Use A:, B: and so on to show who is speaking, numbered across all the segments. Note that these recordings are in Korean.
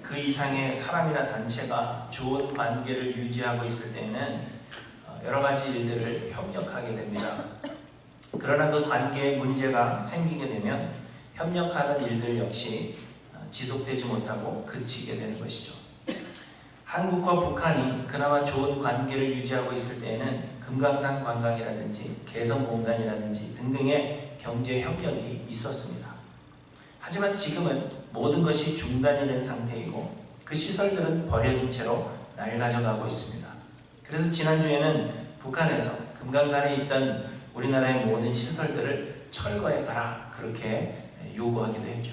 A: 그 이상의 사람이나 단체가 좋은 관계를 유지하고 있을 때에는 여러 가지 일들을 협력하게 됩니다. 그러나 그 관계에 문제가 생기게 되면 협력하던 일들 역시 지속되지 못하고 그치게 되는 것이죠. 한국과 북한이 그나마 좋은 관계를 유지하고 있을 때에는 금강산 관광이라든지 개성공단이라든지 등등의 경제 협력이 있었습니다. 하지만 지금은 모든 것이 중단이 된 상태이고 그 시설들은 버려진 채로 낡아져가고 있습니다. 그래서 지난주에는 북한에서 금강산에 있던 우리나라의 모든 시설들을 철거해 가라 그렇게 요구하기도 했죠.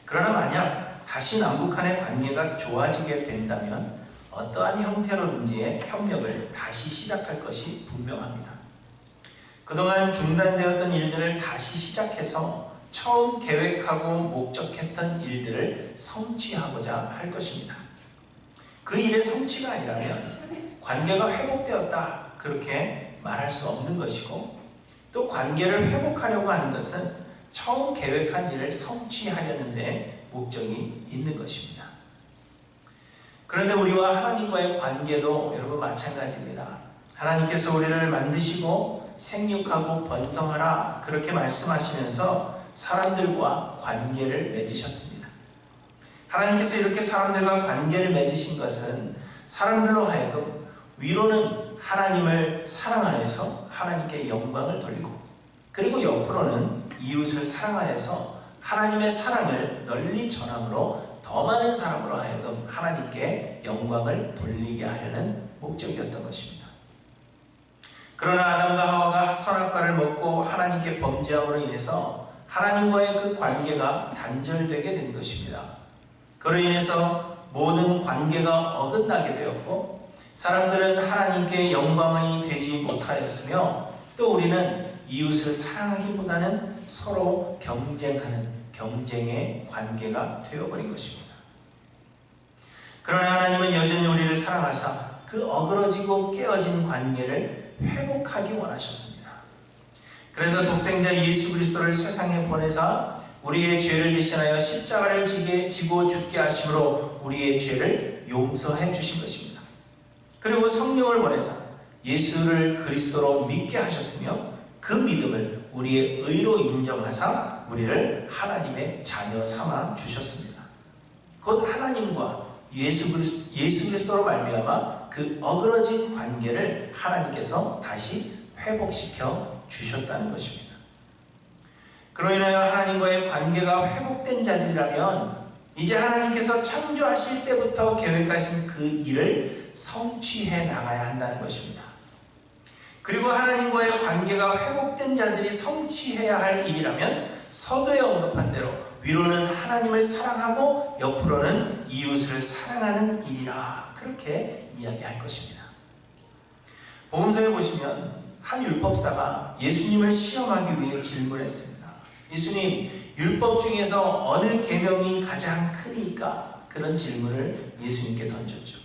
A: 그러나 만약 다시 남북한의 관계가 좋아지게 된다면 어떠한 형태로든지의 협력을 다시 시작할 것이 분명합니다. 그동안 중단되었던 일들을 다시 시작해서 처음 계획하고 목적했던 일들을 성취하고자 할 것입니다. 그 일의 성취가 아니라면 관계가 회복되었다 그렇게 말할 수 없는 것이고, 또 관계를 회복하려고 하는 것은 처음 계획한 일을 성취하려는 데 목적이 있는 것입니다. 그런데 우리와 하나님과의 관계도 여러분 마찬가지입니다. 하나님께서 우리를 만드시고 생육하고 번성하라 그렇게 말씀하시면서 사람들과 관계를 맺으셨습니다. 하나님께서 이렇게 사람들과 관계를 맺으신 것은 사람들로 하여금 위로는 하나님을 사랑하여서 하나님께 영광을 돌리고, 그리고 옆으로는 이웃을 사랑하여서 하나님의 사랑을 널리 전함으로 더 많은 사람으로 하여금 하나님께 영광을 돌리게 하려는 목적이었던 것입니다. 그러나 아담과 하와가 선악과를 먹고 하나님께 범죄함으로 인해서 하나님과의 그 관계가 단절되게 된 것입니다. 그로 인해서 모든 관계가 어긋나게 되었고 사람들은 하나님께 영광이 되지 못하였으며, 또 우리는 이웃을 사랑하기보다는 서로 경쟁하는 경쟁의 관계가 되어버린 것입니다. 그러나 하나님은 여전히 우리를 사랑하사 그 어그러지고 깨어진 관계를 회복하기 원하셨습니다. 그래서 독생자 예수 그리스도를 세상에 보내사 우리의 죄를 대신하여 십자가를 지고 죽게 하심으로 우리의 죄를 용서해 주신 것입니다. 그리고 성령을 보내사 예수를 그리스도로 믿게 하셨으며 그 믿음을 우리의 의로 인정하사 우리를 하나님의 자녀 삼아 주셨습니다. 곧 하나님과 예수 그리스도로 말미암아 그 어그러진 관계를 하나님께서 다시 회복시켜 주셨다는 것입니다. 그로 인하여 하나님과의 관계가 회복된 자들이라면 이제 하나님께서 창조하실 때부터 계획하신 그 일을 성취해 나가야 한다는 것입니다. 그리고 하나님과의 관계가 회복된 자들이 성취해야 할 일이라면 서두에 언급한 대로 위로는 하나님을 사랑하고 옆으로는 이웃을 사랑하는 일이라 그렇게 이야기할 것입니다. 복음서에 보시면 한 율법사가 예수님을 시험하기 위해 질문했습니다. 예수님, 율법 중에서 어느 계명이 가장 크니까? 그런 질문을 예수님께 던졌죠.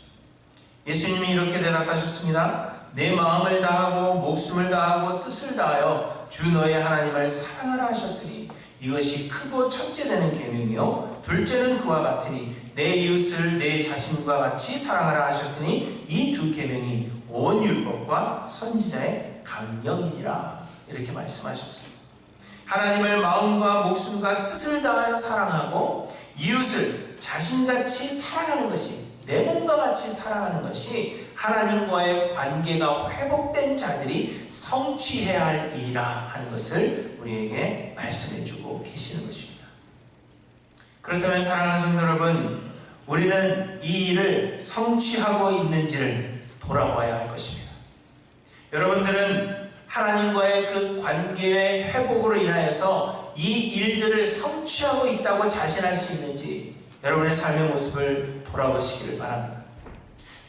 A: 예수님이 이렇게 대답하셨습니다. 내 마음을 다하고 목숨을 다하고 뜻을 다하여 주 너의 하나님을 사랑하라 하셨으니 이것이 크고 첫째 되는 계명이요 둘째는 그와 같으니 내 이웃을 내 자신과 같이 사랑하라 하셨으니 이 두 계명이 온 율법과 선지자의 강령이니라 이렇게 말씀하셨습니다. 하나님을 마음과 목숨과 뜻을 다하여 사랑하고 이웃을 자신같이 사랑하는 것이, 내 몸과 같이 사랑하는 것이 하나님과의 관계가 회복된 자들이 성취해야 할 일이라 하는 것을 우리에게 말씀해주고 계시는 것입니다. 그렇다면 사랑하는 성도 여러분, 우리는 이 일을 성취하고 있는지를 돌아봐야 할 것입니다. 여러분들은 하나님과의 그 관계의 회복으로 인하여서 이 일들을 성취하고 있다고 자신할 수 있는지 여러분의 삶의 모습을 돌아보시기를 바랍니다.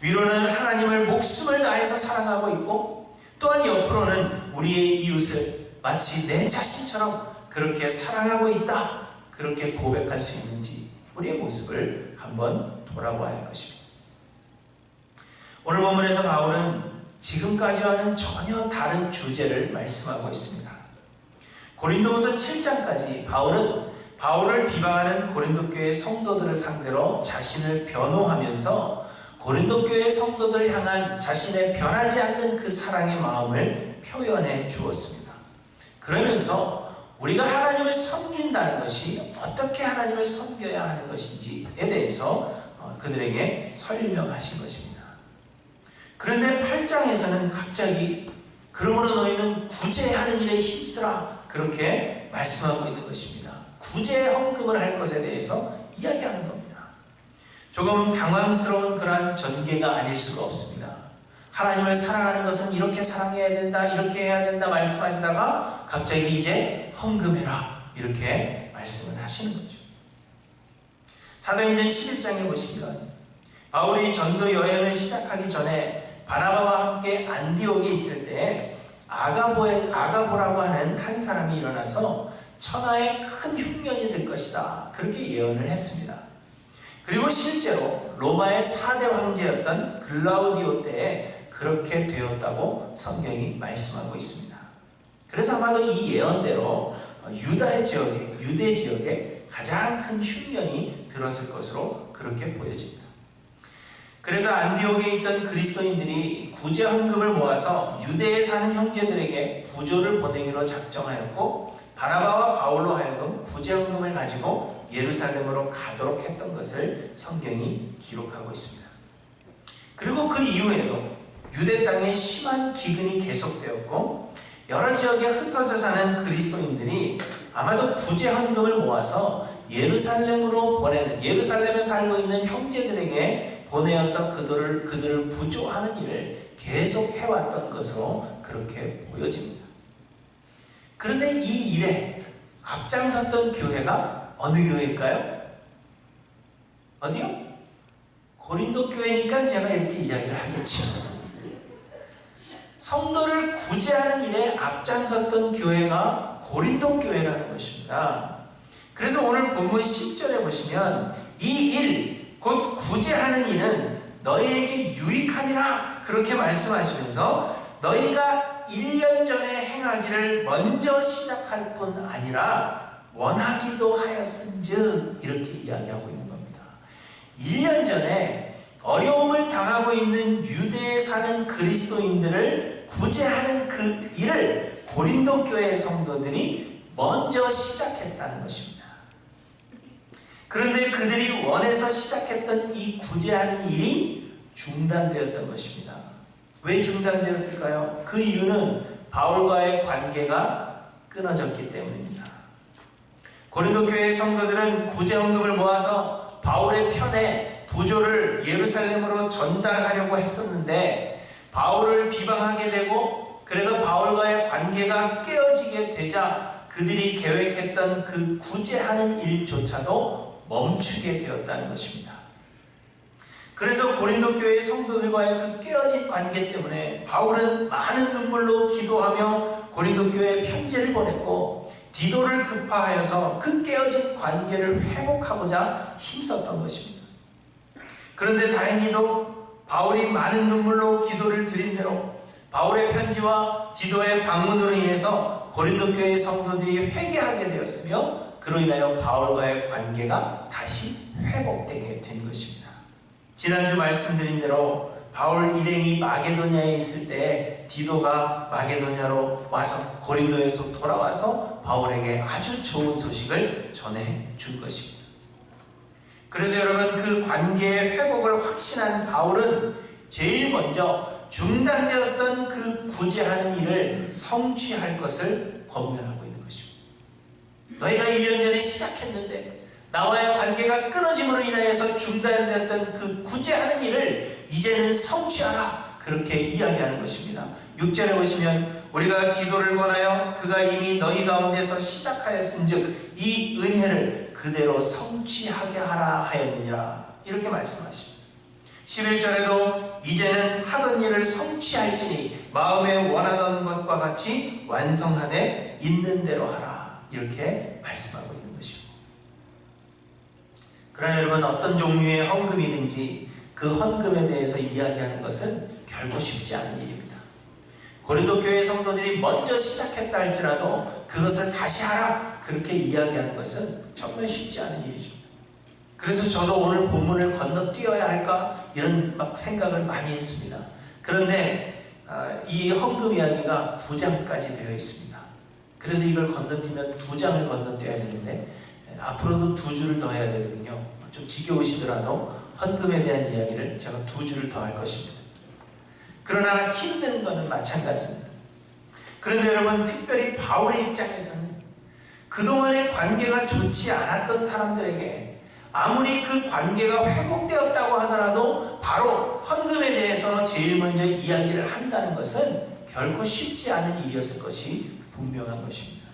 A: 위로는 하나님을 목숨을 다해서 사랑하고 있고 또한 옆으로는 우리의 이웃을 마치 내 자신처럼 그렇게 사랑하고 있다 그렇게 고백할 수 있는지 우리의 모습을 한번 돌아봐야 할 것입니다. 오늘 본문에서 바울은 지금까지와는 전혀 다른 주제를 말씀하고 있습니다. 고린도후서 7장까지 바울은 바울을 비방하는 고린도 교회 성도들을 상대로 자신을 변호하면서 고린도 교회 성도들 향한 자신의 변하지 않는 그 사랑의 마음을 표현해 주었습니다. 그러면서 우리가 하나님을 섬긴다는 것이 어떻게 하나님을 섬겨야 하는 것인지에 대해서 그들에게 설명하신 것입니다. 그런데 8장에서는 갑자기 그러므로 너희는 구제하는 일에 힘쓰라 그렇게 말씀하고 있는 것입니다. 구제 헌금을 할 것에 대해서 이야기하는 겁니다. 조금 당황스러운 그러한 전개가 아닐 수가 없습니다. 하나님을 사랑하는 것은 이렇게 사랑해야 된다, 이렇게 해야 된다 말씀하시다가 갑자기 이제 헌금해라 이렇게 말씀을 하시는 거죠. 사도행전 11장에 보시면 바울이 전도 여행을 시작하기 전에 바나바와 함께 안디옥에 있을 때 아가보라고 하는 한 사람이 일어나서 천하의 큰 흉년이 될 것이다 그렇게 예언을 했습니다. 그리고 실제로 로마의 4대 황제였던 글라우디오 때에 그렇게 되었다고 성경이 말씀하고 있습니다. 그래서 아마도 이 예언대로 유대 지역에 가장 큰 흉년이 들었을 것으로 그렇게 보여집니다. 그래서 안디옥에 있던 그리스도인들이 구제 헌금을 모아서 유대에 사는 형제들에게 부조를 보내기로 작정하였고 바나바와 바울로 하여금 구제 헌금을 가지고 예루살렘으로 가도록 했던 것을 성경이 기록하고 있습니다. 그리고 그 이후에도 유대 땅에 심한 기근이 계속되었고 여러 지역에 흩어져 사는 그리스도인들이 아마도 구제 헌금을 모아서 예루살렘에 살고 있는 형제들에게 보내어서 그들을 부조하는 일을 계속 해왔던 것으로 그렇게 보여집니다. 그런데 이 일에 앞장섰던 교회가 어느 교회일까요? 어디요? 고린도 교회니까 제가 이렇게 이야기를 하겠죠. 성도를 구제하는 일에 앞장섰던 교회가 고린도 교회라는 것입니다. 그래서 오늘 본문 10절에 보시면 이 일, 곧 구제하는 일은 너희에게 유익함이라 그렇게 말씀하시면서 너희가 1년 전에 행하기를 먼저 시작할 뿐 아니라 원하기도 하였은즉 이렇게 이야기하고 있는 겁니다. 1년 전에 어려움을 당하고 있는 유대에 사는 그리스도인들을 구제하는 그 일을 고린도 교회 성도들이 먼저 시작했다는 것입니다. 그런데 그들이 원해서 시작했던 이 구제하는 일이 중단되었던 것입니다. 왜 중단되었을까요? 그 이유는 바울과의 관계가 끊어졌기 때문입니다. 고린도 교회 성도들은 구제 헌금을 모아서 바울의 편에 부조를 예루살렘으로 전달하려고 했었는데 바울을 비방하게 되고 그래서 바울과의 관계가 깨어지게 되자 그들이 계획했던 그 구제하는 일조차도 멈추게 되었다는 것입니다. 그래서 고린도 교회 성도들과의 그 깨어진 관계 때문에 바울은 많은 눈물로 기도하며 고린도 교회에 편지를 보냈고 디도를 급파하여서 그 깨어진 관계를 회복하고자 힘썼던 것입니다. 그런데 다행히도 바울이 많은 눈물로 기도를 드린 대로 바울의 편지와 디도의 방문으로 인해서 고린도 교회 성도들이 회개하게 되었으며 그로 인하여 바울과의 관계가 다시 회복되게 된 것입니다. 지난주 말씀드린 대로 바울 일행이 마게도냐에 있을 때 디도가 마게도냐로 와서 고린도에서 돌아와서 바울에게 아주 좋은 소식을 전해 준 것입니다. 그래서 여러분 그 관계의 회복을 확신한 바울은 제일 먼저 중단되었던 그 구제하는 일을 성취할 것을 권면하고 있는 것입니다. 너희가 1년 전에 시작했는데 나와의 관계가 끊어짐으로 인하여서 중단되었던 그 구제하는 일을 이제는 성취하라 그렇게 이야기하는 것입니다. 6절에 보시면 우리가 기도를 권하여 그가 이미 너희 가운데서 시작하였은즉 이 은혜를 그대로 성취하게 하라 하였느니라 이렇게 말씀하십니다. 11절에도 이제는 하던 일을 성취할지니 마음에 원하던 것과 같이 완성하되 있는 대로 하라 이렇게 말씀하고 있는 것입니다. 그러나 여러분 어떤 종류의 헌금이든지 그 헌금에 대해서 이야기하는 것은 결코 쉽지 않은 일입니다. 고린도 교회 성도들이 먼저 시작했다 할지라도 그것을 다시 하라 그렇게 이야기하는 것은 정말 쉽지 않은 일이죠. 그래서 저도 오늘 본문을 건너뛰어야 할까 이런 막 생각을 많이 했습니다. 그런데 이 헌금 이야기가 9장까지 되어 있습니다. 그래서 이걸 건너뛰면 2장을 건너뛰어야 되는데 앞으로도 2주를 더 해야 되거든요. 좀 지겨우시더라도 헌금에 대한 이야기를 제가 2주를 더 할 것입니다. 그러나 힘든 것은 마찬가지입니다. 그런데 여러분, 특별히 바울의 입장에서는 그동안의 관계가 좋지 않았던 사람들에게 아무리 그 관계가 회복되었다고 하더라도 바로 헌금에 대해서 제일 먼저 이야기를 한다는 것은 결코 쉽지 않은 일이었을 것이 분명한 것입니다.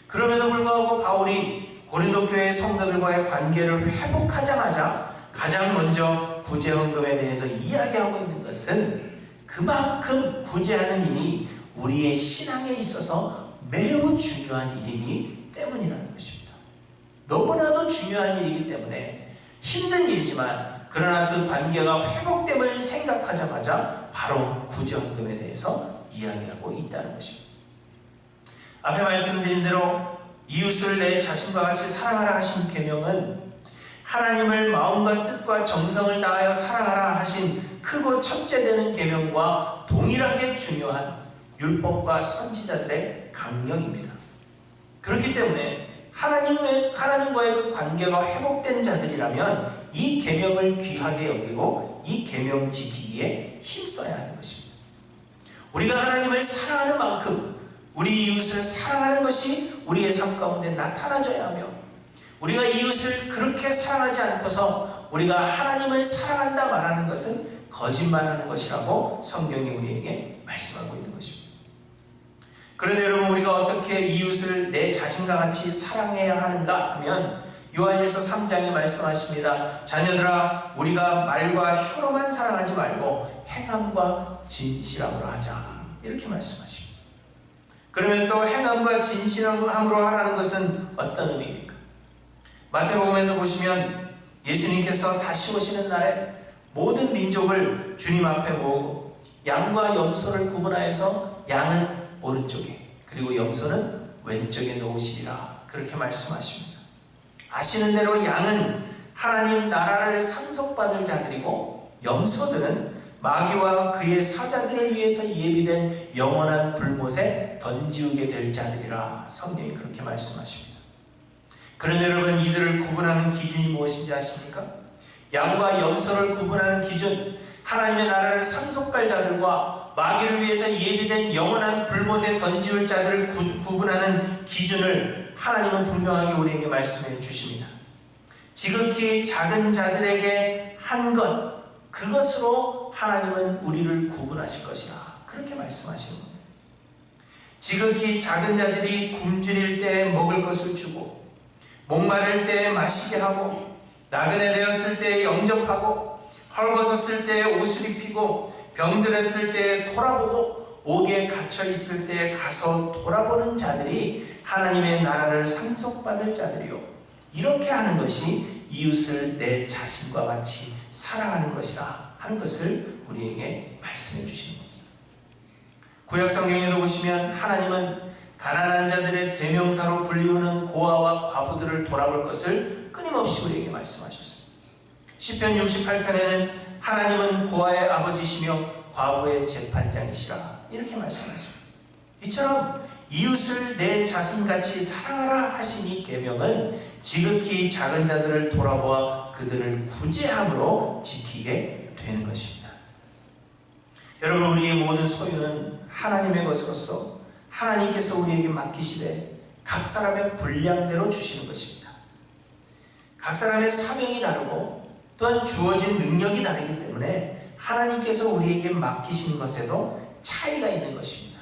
A: 그럼에도 불구하고 바울이 고린도 교회 성도들과의 관계를 회복하자마자 가장 먼저 구제 헌금에 대해서 이야기하고 있는 것은 그만큼 구제하는 일이 우리의 신앙에 있어서 매우 중요한 일이기 때문이라는 것입니다. 너무나도 중요한 일이기 때문에 힘든 일이지만 그러나 그 관계가 회복됨을 생각하자마자 바로 구제 헌금에 대해서 이야기하고 있다는 것입니다. 앞에 말씀드린 대로 이웃을 내 자신과 같이 사랑하라 하신 계명은 하나님을 마음과 뜻과 정성을 다하여 사랑하라 하신 크고 첫째 되는 계명과 동일하게 중요한 율법과 선지자들의 강령입니다. 그렇기 때문에 하나님과의 그 관계가 회복된 자들이라면 이 계명을 귀하게 여기고 이 계명 지키기에 힘써야 하는 것입니다. 우리가 하나님을 사랑하는 만큼 우리 이웃을 사랑하는 것이 우리의 삶 가운데 나타나져야 하며, 우리가 이웃을 그렇게 사랑하지 않고서 우리가 하나님을 사랑한다 말하는 것은 거짓말하는 것이라고 성경이 우리에게 말씀하고 있는 것입니다. 그런데 여러분, 우리가 어떻게 이웃을 내 자신과 같이 사랑해야 하는가 하면 요한일서 3장에 말씀하십니다. 자녀들아, 우리가 말과 혀로만 사랑하지 말고 행함과 진실함으로 하자, 이렇게 말씀하십니다. 그러면 또 행함과 진실함으로 하라는 것은 어떤 의미입니까? 마태복음에서 보시면 예수님께서 다시 오시는 날에 모든 민족을 주님 앞에 모으고 양과 염소를 구분하여서 양은 오른쪽에 그리고 염소는 왼쪽에 놓으시리라, 그렇게 말씀하십니다. 아시는 대로 양은 하나님 나라를 상속받을 자들이고 염소들은 마귀와 그의 사자들을 위해서 예비된 영원한 불못에 던지우게 될 자들이라, 성경이 그렇게 말씀하십니다. 그런데 여러분, 이들을 구분하는 기준이 무엇인지 아십니까? 양과 염소를 구분하는 기준, 하나님의 나라를 상속할 자들과 마귀를 위해서 예비된 영원한 불못에 던지울 자들을 구분하는 기준을 하나님은 분명하게 우리에게 말씀해 주십니다. 지극히 작은 자들에게 한 것, 그것으로 하나님은 우리를 구분하실 것이라, 그렇게 말씀하시는 겁니다. 지극히 작은 자들이 굶주릴 때 먹을 것을 주고, 목마를 때 마시게 하고, 나그네 되었을 때 영접하고, 헐벗었을 때 옷을 입히고, 병들었을 때 돌아보고, 옥에 갇혀 있을 때 가서 돌아보는 자들이 하나님의 나라를 상속받을 자들이요, 이렇게 하는 것이 이웃을 내 자신과 같이 사랑하는 것이라 하는 것을 우리에게 말씀해 주시는 겁니다. 구약 성경에도 보시면 하나님은 가난한 자들의 대명사로 불리우는 고아와 과부들을 돌아볼 것을 끊임없이 우리에게 말씀하셨습니다. 시편 68편에는 하나님은 고아의 아버지시며 과부의 재판장이시라, 이렇게 말씀하십니다. 이처럼 이웃을 내 자신같이 사랑하라 하신 이 계명은 지극히 작은 자들을 돌아보아 그들을 구제함으로 지키게 되는 것입니다. 여러분, 우리의 모든 소유는 하나님의 것으로서 하나님께서 우리에게 맡기시되 각 사람의 분량대로 주시는 것입니다. 각 사람의 사명이 다르고 또한 주어진 능력이 다르기 때문에 하나님께서 우리에게 맡기신 것에도 차이가 있는 것입니다.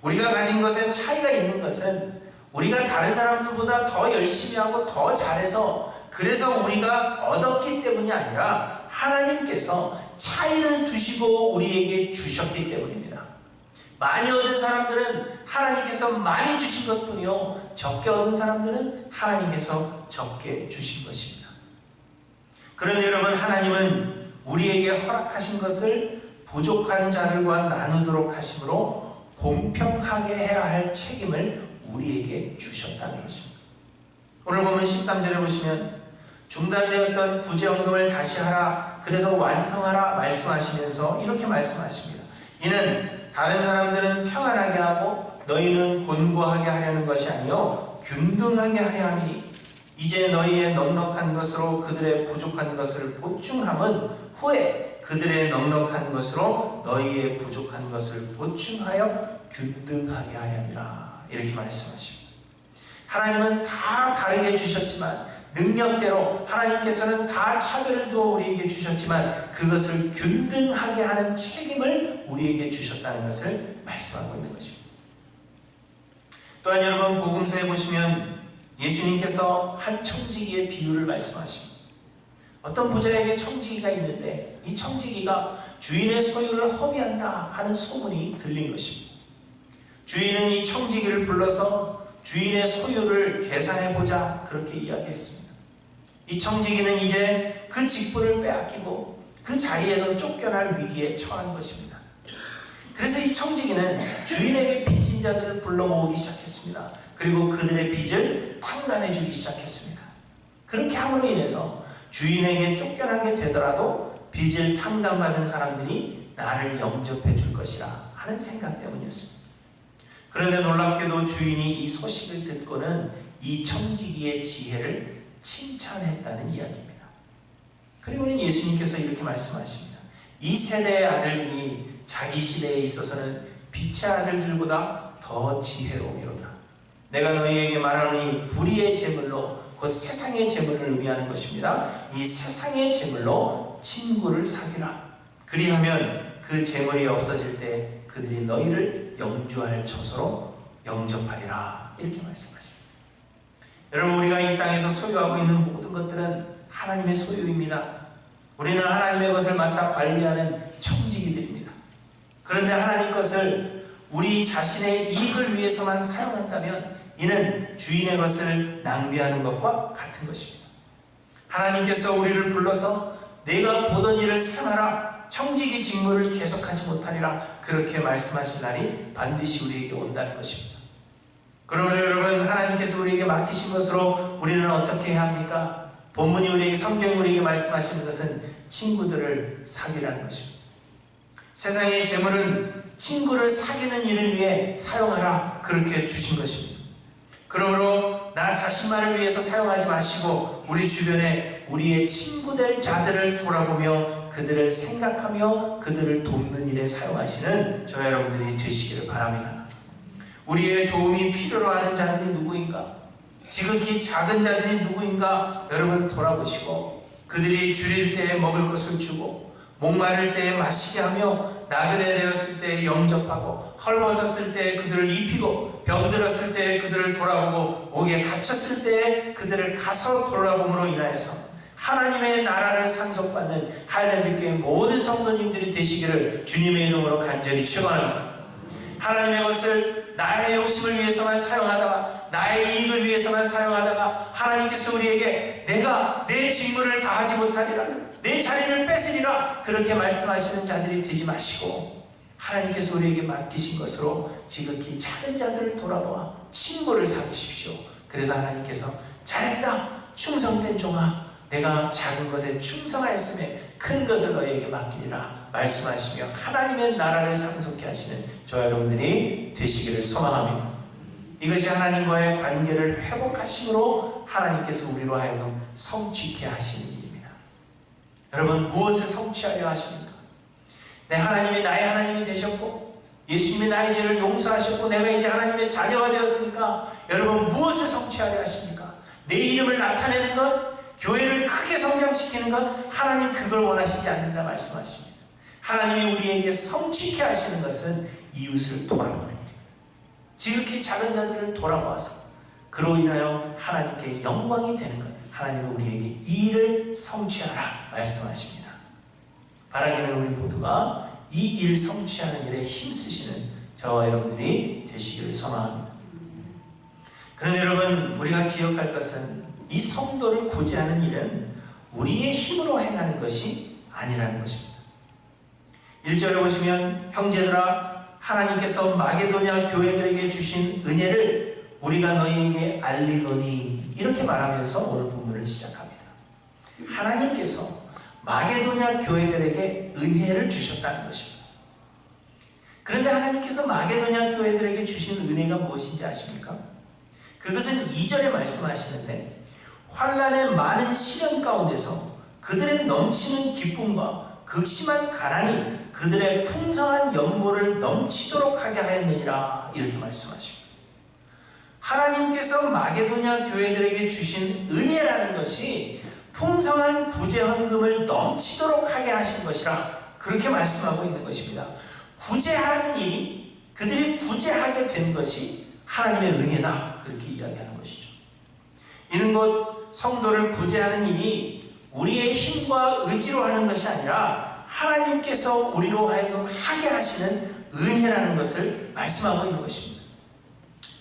A: 우리가 가진 것에 차이가 있는 것은 우리가 다른 사람들보다 더 열심히 하고 더 잘해서 그래서 우리가 얻었기 때문이 아니라 하나님께서 차이를 두시고 우리에게 주셨기 때문입니다. 많이 얻은 사람들은 하나님께서 많이 주신 것뿐이요, 적게 얻은 사람들은 하나님께서 적게 주신 것입니다. 그런데 여러분, 하나님은 우리에게 허락하신 것을 부족한 자들과 나누도록 하심으로 공평하게 해야 할 책임을 우리에게 주셨다는 것입니다. 오늘 보면 13절에 보시면 중단되었던 구제헌금을 다시 하라, 그래서 완성하라 말씀하시면서 이렇게 말씀하십니다. 이는 다른 사람들은 평안하게 하고 너희는 곤고하게 하려는 것이 아니요 균등하게 하려 함이니 이제 너희의 넉넉한 것으로 그들의 부족한 것을 보충함은 후에 그들의 넉넉한 것으로 너희의 부족한 것을 보충하여 균등하게 하려 함이라. 이렇게 말씀하십니다. 하나님은 다 다르게 주셨지만 능력대로 하나님께서는 다 차별을 두어 우리에게 주셨지만 그것을 균등하게 하는 책임을 우리에게 주셨다는 것을 말씀하고 있는 것입니다. 또한 여러분 복음서에 보시면 예수님께서 한 청지기의 비유를 말씀하십니다. 어떤 부자에게 청지기가 있는데 이 청지기가 주인의 소유를 허비한다 하는 소문이 들린 것입니다. 주인은 이 청지기를 불러서 주인의 소유를 계산해보자 그렇게 이야기했습니다. 이 청지기는 이제 그 직분을 빼앗기고 그 자리에서 쫓겨날 위기에 처한 것입니다. 그래서 이 청지기는 주인에게 빚진 자들을 불러 모으기 시작했습니다. 그리고 그들의 빚을 탕감해주기 시작했습니다. 그렇게 함으로 인해서 주인에게 쫓겨나게 되더라도 빚을 탕감받은 사람들이 나를 영접해 줄 것이라 하는 생각 때문이었습니다. 그런데 놀랍게도 주인이 이 소식을 듣고는 이 청지기의 지혜를 칭찬했다는 이야기입니다. 그리고는 예수님께서 이렇게 말씀하십니다. 이 세대의 아들들이 자기 시대에 있어서는 빛의 아들들보다 더 지혜로우미로다. 내가 너희에게 말하노니 불의의 제물로 곧 세상의 제물을 의미하는 것입니다. 이 세상의 제물로 친구를 사귀라. 그리하면 그 제물이 없어질 때 그들이 너희를 영주할 처소로 영접하리라. 이렇게 말씀하십니다. 여러분 우리가 이 땅에서 소유하고 있는 모든 것들은 하나님의 소유입니다. 우리는 하나님의 것을 맡아 관리하는 청지기들입니다. 그런데 하나님 것을 우리 자신의 이익을 위해서만 사용한다면 이는 주인의 것을 낭비하는 것과 같은 것입니다. 하나님께서 우리를 불러서 내가 보던 일을 생하라, 청지기 직무를 계속하지 못하리라 그렇게 말씀하신 날이 반드시 우리에게 온다는 것입니다. 그러므로 여러분 하나님께서 우리에게 맡기신 것으로 우리는 어떻게 해야 합니까? 본문이 우리에게 성경이 우리에게 말씀하시는 것은 친구들을 사귀라는 것입니다. 세상의 재물은 친구를 사귀는 일을 위해 사용하라 그렇게 주신 것입니다. 그러므로 나 자신만을 위해서 사용하지 마시고 우리 주변에 우리의 친구 될 자들을 돌아보며 그들을 생각하며 그들을 돕는 일에 사용하시는 저와 여러분들이 되시기를 바랍니다. 우리의 도움이 필요로 하는 자들이 누구인가? 지극히 작은 자들이 누구인가? 여러분 돌아보시고 그들이 줄일 때에 먹을 것을 주고 목마를 때에 마시게 하며 나그네 되었을 때에 영접하고 헐벗었을 때에 그들을 입히고 병들었을 때에 그들을 돌아보고 옥에 갇혔을 때에 그들을 가서 돌아봄으로 인하여서 하나님의 나라를 상속받는 하나님께 모든 성도님들이 되시기를 주님의 이름으로 간절히 축원합니다. 하나님의 것을 나의 욕심을 위해서만 사용하다가 나의 이익을 위해서만 사용하다가 하나님께서 우리에게 내가 내 직무를 다하지 못하리라 내 자리를 뺏으리라 그렇게 말씀하시는 자들이 되지 마시고 하나님께서 우리에게 맡기신 것으로 지극히 작은 자들을 돌아보아 친구를 사귀십시오. 그래서 하나님께서 잘했다 충성된 종아 내가 작은 것에 충성하였으며 큰 것을 너희에게 맡기리라 말씀하시며 하나님의 나라를 상속케 하시는 저와 여러분들이 되시기를 소망합니다. 이것이 하나님과의 관계를 회복하심으로 하나님께서 우리로 하여금 성취케 하시는 일입니다. 여러분 무엇을 성취하려 하십니까? 내 하나님이 나의 하나님이 되셨고 예수님이 나의 죄를 용서하셨고 내가 이제 하나님의 자녀가 되었으니까 여러분 무엇을 성취하려 하십니까? 내 이름을 나타내는 것? 교회를 크게 성장시키는 것? 하나님 그걸 원하시지 않는다 말씀하십니다. 하나님이 우리에게 성취케 하시는 것은 이웃을 돌아보는 일입니다. 지극히 작은 자들을 돌아보아서 그로 인하여 하나님께 영광이 되는 것 하나님은 우리에게 이 일을 성취하라 말씀하십니다. 바라기는 우리 모두가 이 일 성취하는 일에 힘쓰시는 저와 여러분들이 되시기를 소망합니다. 그런데 여러분 우리가 기억할 것은 이 성도를 구제하는 일은 우리의 힘으로 행하는 것이 아니라는 것입니다. 1절에 보시면 형제들아 하나님께서 마게도냐 교회들에게 주신 은혜를 우리가 너희에게 알리노니 이렇게 말하면서 오늘 본문을 시작합니다. 하나님께서 마게도냐 교회들에게 은혜를 주셨다는 것입니다. 그런데 하나님께서 마게도냐 교회들에게 주신 은혜가 무엇인지 아십니까? 그것은 2절에 말씀하시는데 환난의 많은 시련 가운데서 그들의 넘치는 기쁨과 극심한 가난이 그들의 풍성한 연보를 넘치도록 하게 하였느니라 이렇게 말씀하십니다. 하나님께서 마게도냐 교회들에게 주신 은혜라는 것이 풍성한 구제헌금을 넘치도록 하게 하신 것이라 그렇게 말씀하고 있는 것입니다. 구제하는 일이 그들이 구제하게 된 것이 하나님의 은혜다 그렇게 이야기하는 것이죠. 이는 곧 성도를 구제하는 일이 우리의 힘과 의지로 하는 것이 아니라 하나님께서 우리로 하여금 하게 하시는 은혜라는 것을 말씀하고 있는 것입니다.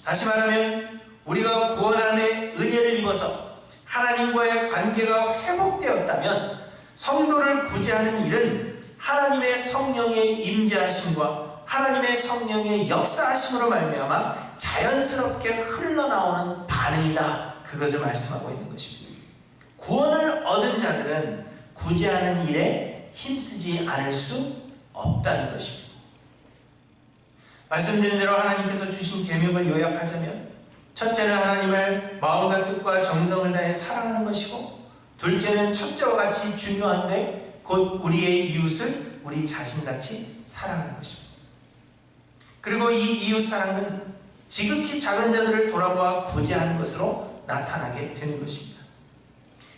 A: 다시 말하면 우리가 구원함의 은혜를 입어서 하나님과의 관계가 회복되었다면 성도를 구제하는 일은 하나님의 성령의 임재하심과 하나님의 성령의 역사하심으로 말미암아 자연스럽게 흘러나오는 반응이다. 그것을 말씀하고 있는 것입니다. 구원을 얻은 자들은 구제하는 일에 힘쓰지 않을 수 없다는 것입니다. 말씀드린 대로 하나님께서 주신 계명을 요약하자면 첫째는 하나님을 마음과 뜻과 정성을 다해 사랑하는 것이고 둘째는 첫째와 같이 중요한데 곧 우리의 이웃을 우리 자신같이 사랑하는 것입니다. 그리고 이 이웃 사랑은 지극히 작은 자들을 돌아보아 구제하는 것으로 나타나게 되는 것입니다.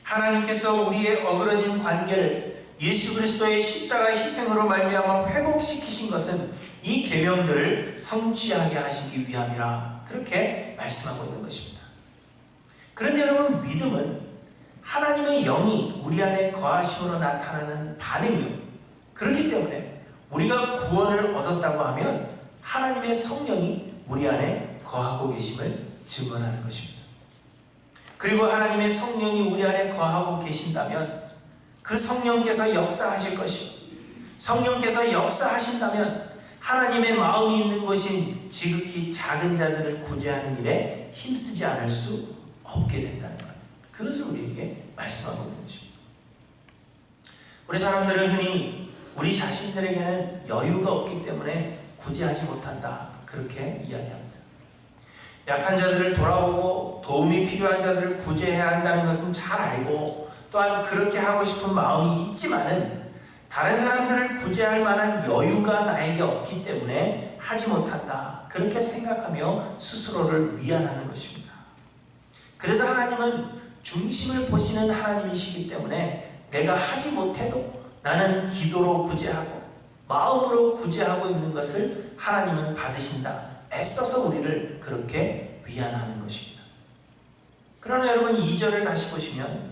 A: 하나님께서 우리의 어그러진 관계를 예수 그리스도의 십자가 희생으로 말미암아 회복시키신 것은 이 계명들을 성취하게 하시기 위함이라 그렇게 말씀하고 있는 것입니다. 그런데 여러분 믿음은 하나님의 영이 우리 안에 거하심으로 나타나는 반응이요. 그렇기 때문에 우리가 구원을 얻었다고 하면 하나님의 성령이 우리 안에 거하고 계심을 증언하는 것입니다. 그리고 하나님의 성령이 우리 안에 거하고 계신다면 그 성령께서 역사하실 것이고 성령께서 역사하신다면 하나님의 마음이 있는 곳인 지극히 작은 자들을 구제하는 일에 힘쓰지 않을 수 없게 된다는 것. 그것을 우리에게 말씀하고 있는 것입니다. 우리 사람들은 흔히 우리 자신들에게는 여유가 없기 때문에 구제하지 못한다. 그렇게 이야기합니다. 약한 자들을 돌아보고 도움이 필요한 자들을 구제해야 한다는 것은 잘 알고 또한 그렇게 하고 싶은 마음이 있지만은 다른 사람들을 구제할 만한 여유가 나에게 없기 때문에 하지 못한다. 그렇게 생각하며 스스로를 위안하는 것입니다. 그래서 하나님은 중심을 보시는 하나님이시기 때문에 내가 하지 못해도 나는 기도로 구제하고 마음으로 구제하고 있는 것을 하나님은 받으신다. 애써서 우리를 그렇게 위안하는 것입니다. 그러나 여러분 2절을 다시 보시면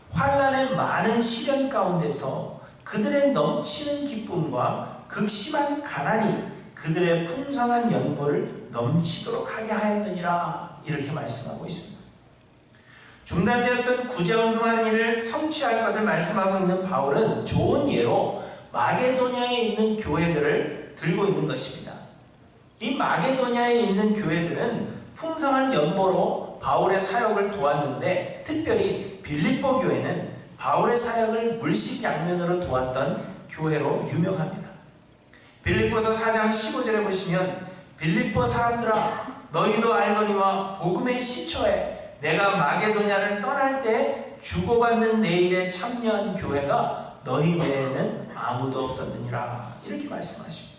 A: 환난의 많은 시련 가운데서 그들의 넘치는 기쁨과 극심한 가난이 그들의 풍성한 연보를 넘치도록 하게 하였느니라 이렇게 말씀하고 있습니다. 중단되었던 구제헌금하는 일을 성취할 것을 말씀하고 있는 바울은 좋은 예로 마게도냐에 있는 교회들을 들고 있는 것입니다. 이 마게도냐에 있는 교회들은 풍성한 연보로 바울의 사역을 도왔는데 특별히 빌립보 교회는 바울의 사역을 물심양면으로 도왔던 교회로 유명합니다. 빌립보서 4장 15절에 보시면 빌립보 사람들아 너희도 알거니와 복음의 시초에 내가 마게도냐를 떠날 때 주고받는 내 일에 참여한 교회가 너희 외에는 아무도 없었느니라 이렇게 말씀하십니다.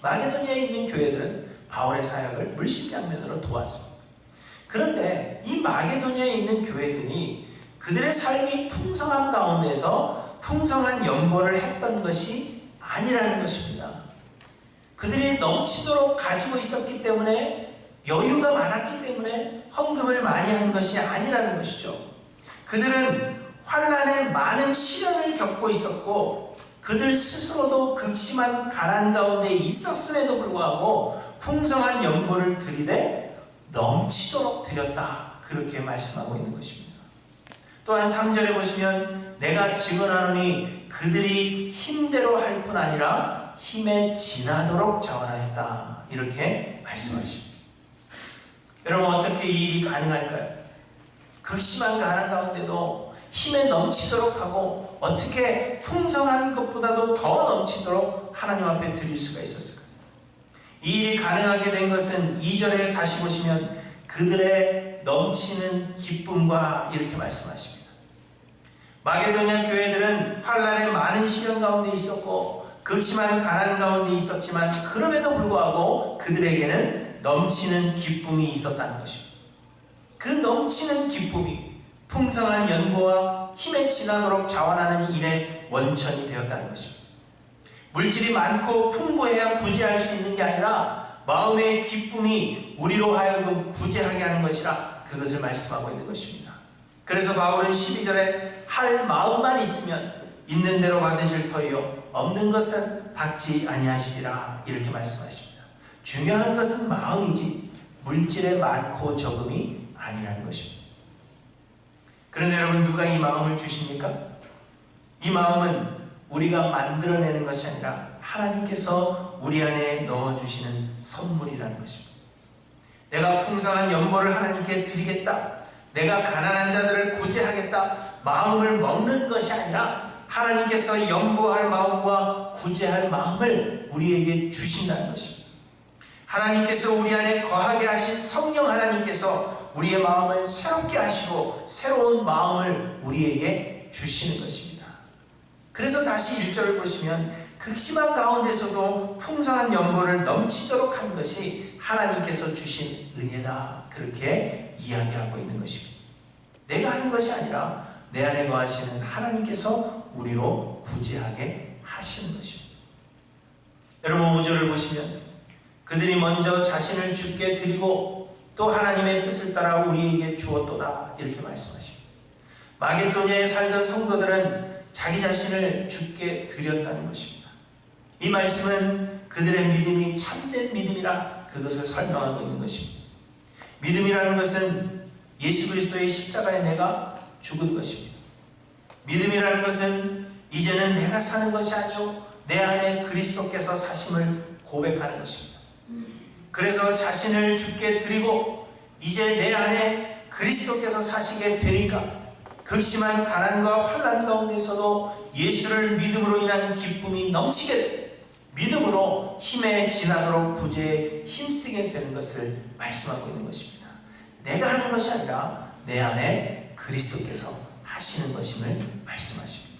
A: 마게도냐에 있는 교회들은 바울의 사역을 물심양면으로 도왔습니다. 그런데 이 마게도냐에 있는 교회들이 그들의 삶이 풍성한 가운데서 풍성한 연보를 했던 것이 아니라는 것입니다. 그들이 넘치도록 가지고 있었기 때문에 여유가 많았기 때문에 헌금을 많이 한 것이 아니라는 것이죠. 그들은 환난의 많은 시련을 겪고 있었고 그들 스스로도 극심한 가난 가운데 있었음에도 불구하고 풍성한 연보를 들이대 넘치도록 드렸다. 그렇게 말씀하고 있는 것입니다. 또한 3절에 보시면 내가 증언하노니 그들이 힘대로 할 뿐 아니라 힘에 지나도록 자원하였다. 이렇게 말씀하십니다. 여러분, 어떻게 이 일이 가능할까요? 극심한 가난 가운데도 힘에 넘치도록 하고 어떻게 풍성한 것보다도 더 넘치도록 하나님 앞에 드릴 수가 있었을까요? 이 일이 가능하게 된 것은 2절에 다시 보시면 그들의 넘치는 기쁨과 이렇게 말씀하십니다. 마게도냐 교회들은 환난의 많은 시련 가운데 있었고 극심한 가난 가운데 있었지만 그럼에도 불구하고 그들에게는 넘치는 기쁨이 있었다는 것입니다. 그 넘치는 기쁨이 풍성한 연고와 힘에 지나도록 자원하는 일의 원천이 되었다는 것입니다. 물질이 많고 풍부해야 구제할 수 있는 게 아니라 마음의 기쁨이 우리로 하여금 구제하게 하는 것이라 그것을 말씀하고 있는 것입니다. 그래서 바울은 12절에 할 마음만 있으면 있는 대로 받으실 터이요 없는 것은 받지 아니하시리라 이렇게 말씀하십니다. 중요한 것은 마음이지 물질의 많고 적음이 아니라는 것입니다. 그런데 여러분, 누가 이 마음을 주십니까? 이 마음은 우리가 만들어내는 것이 아니라 하나님께서 우리 안에 넣어주시는 선물이라는 것입니다. 내가 풍성한 연보를 하나님께 드리겠다, 내가 가난한 자들을 구제하겠다 마음을 먹는 것이 아니라 하나님께서 연보할 마음과 구제할 마음을 우리에게 주신다는 것입니다. 하나님께서 우리 안에 거하게 하신 성령 하나님께서 우리의 마음을 새롭게 하시고 새로운 마음을 우리에게 주시는 것입니다. 그래서 다시 1절을 보시면 극심한 가운데서도 풍성한 연보를 넘치도록 한 것이 하나님께서 주신 은혜다, 그렇게 이야기하고 있는 것입니다. 내가 하는 것이 아니라 내 안에 거하시는 하나님께서 우리로 구제하게 하시는 것입니다. 여러분, 5절을 보시면 그들이 먼저 자신을 주께 드리고 또 하나님의 뜻을 따라 우리에게 주었도다 이렇게 말씀하십니다. 마게도냐에 살던 성도들은 자기 자신을 주께 드렸다는 것입니다. 이 말씀은 그들의 믿음이 참된 믿음이라 그것을 설명하고 있는 것입니다. 믿음이라는 것은 예수 그리스도의 십자가에 내가 죽은 것입니다. 믿음이라는 것은 이제는 내가 사는 것이 아니요 내 안에 그리스도께서 사심을 고백하는 것입니다. 그래서 자신을 주께 드리고 이제 내 안에 그리스도께서 사시게 되니까 극심한 가난과 환난 가운데서도 예수를 믿음으로 인한 기쁨이 넘치게 되고 믿음으로 힘에 지나도록 구제에 힘쓰게 되는 것을 말씀하고 있는 것입니다. 내가 하는 것이 아니라 내 안에 그리스도께서 하시는 것임을 말씀하십니다.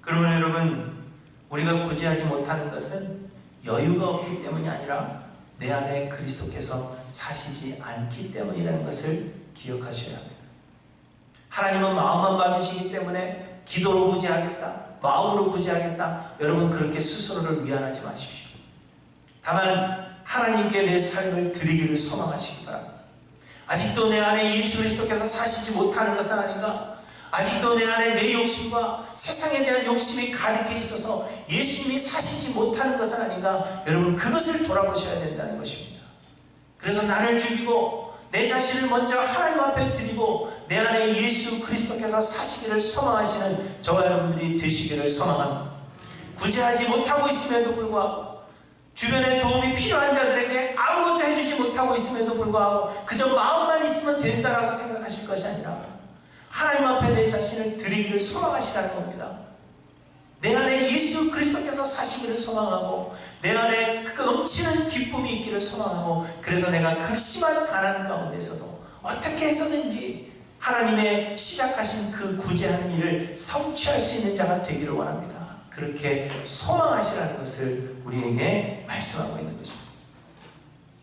A: 그러면 여러분, 우리가 구제하지 못하는 것은 여유가 없기 때문이 아니라 내 안에 그리스도께서 사시지 않기 때문이라는 것을 기억하셔야 합니다. 하나님은 마음만 받으시기 때문에 기도로 구제하겠다, 마음으로 구제하겠다, 여러분 그렇게 스스로를 위안하지 마십시오. 다만 하나님께 내 삶을 드리기를 소망하시기 바랍니다. 아직도 내 안에 예수 그리스도께서 사시지 못하는 것은 아닌가? 아직도 내 안에 내 욕심과 세상에 대한 욕심이 가득해 있어서 예수님이 사시지 못하는 것은 아닌가? 여러분, 그것을 돌아보셔야 된다는 것입니다. 그래서 나를 죽이고 내 자신을 먼저 하나님 앞에 드리고 내 안에 예수 그리스도께서 사시기를 소망하시는 저와 여러분들이 되시기를 소망합니다. 구제하지 못하고 있음에도 불구하고 주변에 도움이 필요한 자들에게 아무것도 해주지 못하고 있음에도 불구하고 그저 마음만 있으면 된다라고 생각하실 것이 아니라 하나님 앞에 내 자신을 드리기를 소망하시라는 겁니다. 내 안에 예수 그리스도께서 사시기를 소망하고 내 안에 그 넘치는 기쁨이 있기를 소망하고 그래서 내가 극심한 가난 가운데서도 어떻게 해서든지 하나님의 시작하신 그 구제하는 일을 성취할 수 있는 자가 되기를 원합니다. 그렇게 소망하시라는 것을 우리에게 말씀하고 있는 것입니다.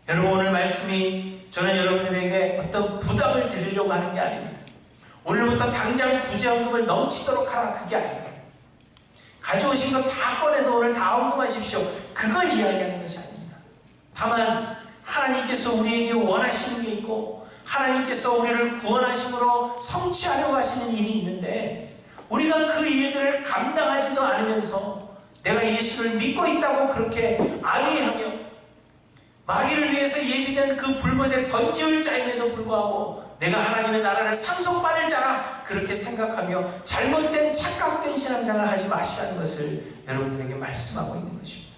A: 여러분, 오늘 말씀이 저는 여러분에게 어떤 부담을 드리려고 하는 게 아닙니다. 오늘부터 당장 구제헌금을 넘치도록 하라, 그게 아니에요. 가져오신 거 다 꺼내서 오늘 다 헌금하십시오, 그걸 이야기하는 것이 아닙니다. 다만 하나님께서 우리에게 원하시는 게 있고 하나님께서 우리를 구원하심으로 성취하려고 하시는 일이 있는데 우리가 그 일들을 감당하지도 않으면서 내가 예수를 믿고 있다고 그렇게 아위하며 마귀를 위해서 예비된 그 불못에 던지울 자임에도 불구하고 내가 하나님의 나라를 상속받을 자라 그렇게 생각하며 잘못된 착각된 신앙생활을 하지 마시라는 것을 여러분들에게 말씀하고 있는 것입니다.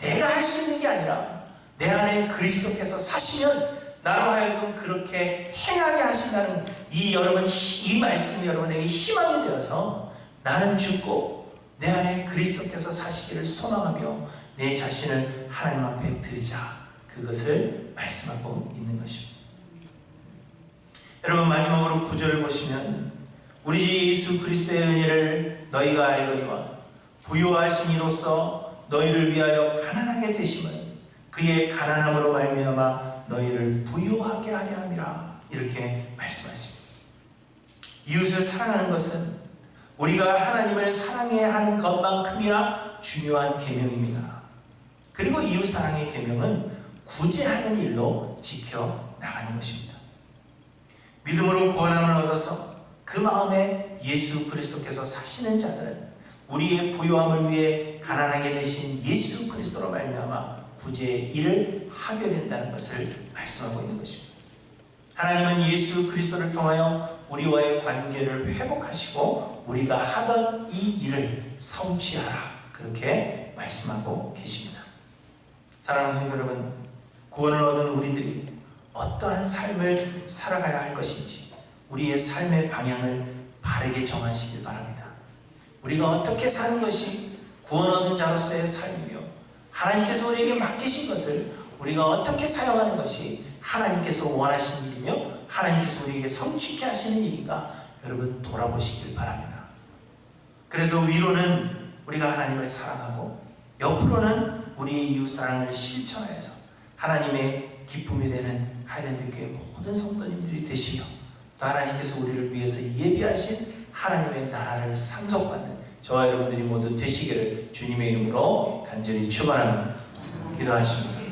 A: 내가 할 수 있는 게 아니라 내 안에 그리스도께서 사시면 나로 하여금 그렇게 행하게 하신다는 이 말씀이 여러분에게 희망이 되어서 나는 죽고 내 안에 그리스도께서 사시기를 소망하며 내 자신을 하나님 앞에 드리자, 그것을 말씀하고 있는 것입니다. 여러분, 마지막으로 9절을 보시면 우리 예수 그리스도의 은혜를 너희가 알거니와 부요하신 이로써 너희를 위하여 가난하게 되심은 그의 가난함으로 말미암아 너희를 부요하게 하려 함이라, 이렇게 말씀하십니다. 이웃을 사랑하는 것은 우리가 하나님을 사랑해야 하는 것만큼이나 중요한 계명입니다. 그리고 이웃사랑의 계명은 구제하는 일로 지켜나가는 것입니다. 믿음으로 구원함을 얻어서 그 마음에 예수 그리스도께서 사시는 자들은 우리의 부요함을 위해 가난하게 되신 예수 그리스도로 말미암아 구제의 일을 하게 된다는 것을 말씀하고 있는 것입니다. 하나님은 예수 그리스도를 통하여 우리와의 관계를 회복하시고 우리가 하던 이 일을 성취하라, 그렇게 말씀하고 계십니다. 사랑하는 성도 여러분, 구원을 얻은 우리들이 어떠한 삶을 살아가야 할 것인지 우리의 삶의 방향을 바르게 정하시길 바랍니다. 우리가 어떻게 사는 것이 구원 얻은 자로서의 삶이며 하나님께서 우리에게 맡기신 것을 우리가 어떻게 사용하는 것이 하나님께서 원하시는 일이며 하나님께서 우리에게 성취케 하시는 일인가, 여러분 돌아보시길 바랍니다. 그래서 위로는 우리가 하나님을 사랑하고 옆으로는 우리의 이웃사랑을 실천하여서 하나님의 기쁨이 되는 하이랜드교회 모든 성도님들이 되시며 또 하나님께서 우리를 위해서 예비하신 하나님의 나라를 상속받는 저와 여러분들이 모두 되시기를 주님의 이름으로 간절히 축원합니다. 기도하십니다.